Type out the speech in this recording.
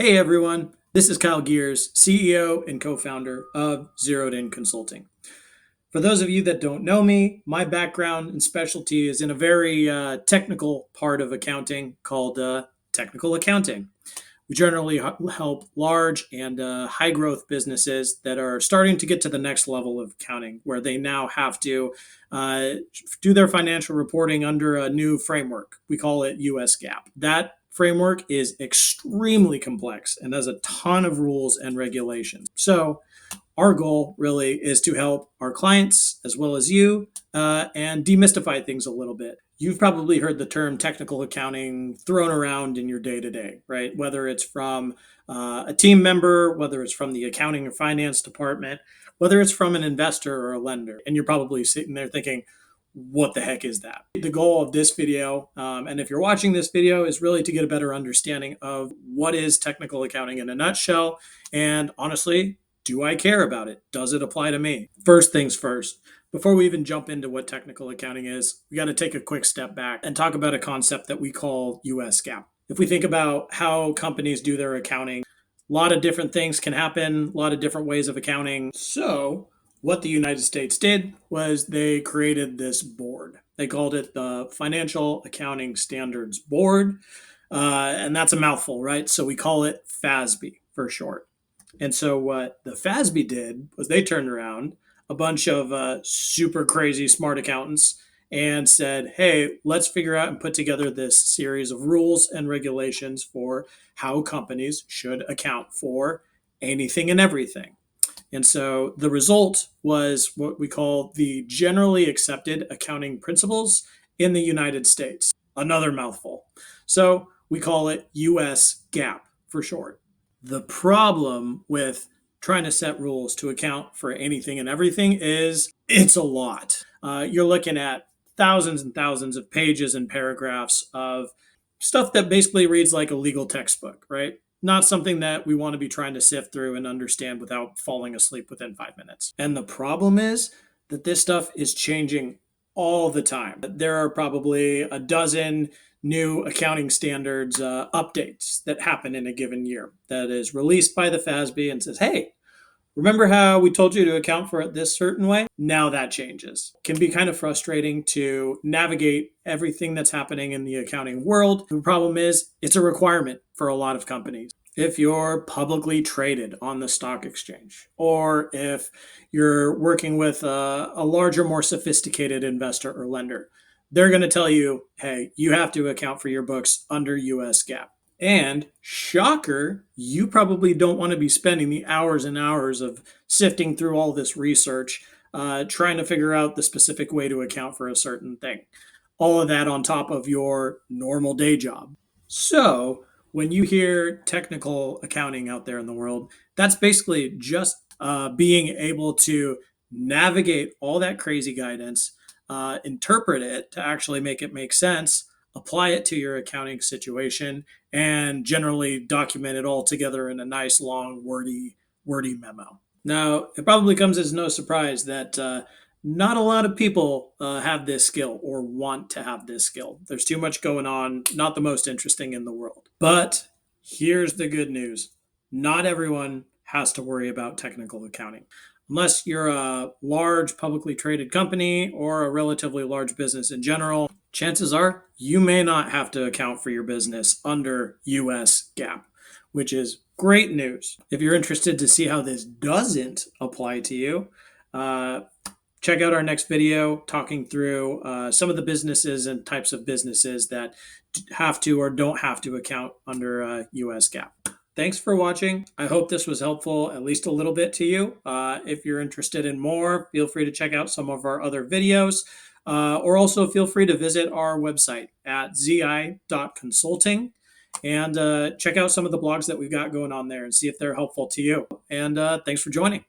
Hey everyone, this is Kyle Gears, CEO and co-founder of Zeroed In Consulting. For those of you that don't know me, my background and specialty is in a very technical part of accounting called technical accounting. We generally help large and high growth businesses that are starting to get to the next level of accounting, where they now have to uh, do their financial reporting under a new framework. We call it US GAAP. That framework is extremely complex and has a ton of rules and regulations. So, our goal really is to help our clients as well as you and demystify things a little bit. You've probably heard the term technical accounting thrown around in your day to day, right? Whether it's from a team member, whether it's from the accounting or finance department, whether it's from an investor or a lender. And you're probably sitting there thinking, what the heck is that? The goal of this video, and if you're watching this video, is really to get a better understanding of what is technical accounting in a nutshell. And honestly, do I care about it? Does it apply to me? First things first, before we even jump into what technical accounting is, we got to take a quick step back and talk about a concept that we call US GAAP. If we think about how companies do their accounting, a lot of different things can happen, a lot of different ways of accounting. So, what the United States did was they created this board. They called it the Financial Accounting Standards Board. And that's a mouthful, right? So we call it FASB for short. And so what the FASB did was they turned around a bunch of super crazy smart accountants and said, hey, let's figure out and put together this series of rules and regulations for how companies should account for anything and everything. And so the result was what we call the generally accepted accounting principles in the United States. Another mouthful. So we call it US GAAP for short. The problem with trying to set rules to account for anything and everything is it's a lot. You're looking at thousands and thousands of pages and paragraphs of stuff that basically reads like a legal textbook, right? Not something that we want to be trying to sift through and understand without falling asleep within 5 minutes. And the problem is that this stuff is changing all the time. There are probably a dozen new accounting standards updates that happen in a given year that is released by the FASB and says, hey, remember how we told you to account for it this certain way? Now that changes. It can be kind of frustrating to navigate everything that's happening in the accounting world. The problem is it's a requirement for a lot of companies. If you're publicly traded on the stock exchange, or if you're working with a larger, more sophisticated investor or lender, they're going to tell you, hey, you have to account for your books under US GAAP. And shocker, you probably don't want to be spending the hours and hours of sifting through all this research, trying to figure out the specific way to account for a certain thing. All of that on top of your normal day job. So when you hear technical accounting out there in the world, that's basically just being able to navigate all that crazy guidance, interpret it to actually make it make sense, apply it to your accounting situation, and generally document it all together in a nice, long, wordy memo. Now, it probably comes as no surprise that not a lot of people have this skill or want to have this skill. There's too much going on, not the most interesting in the world. But here's the good news. Not everyone has to worry about technical accounting. Unless you're a large publicly traded company or a relatively large business in general, chances are you may not have to account for your business under US GAAP, which is great news. If you're interested to see how this doesn't apply to you, check out our next video talking through some of the businesses and types of businesses that have to or don't have to account under US GAAP. Thanks for watching. I hope this was helpful, at least a little bit to you. If you're interested in more, feel free to check out some of our other videos, or also feel free to visit our website at zi.consulting and check out some of the blogs that we've got going on there and see if they're helpful to you. And thanks for joining.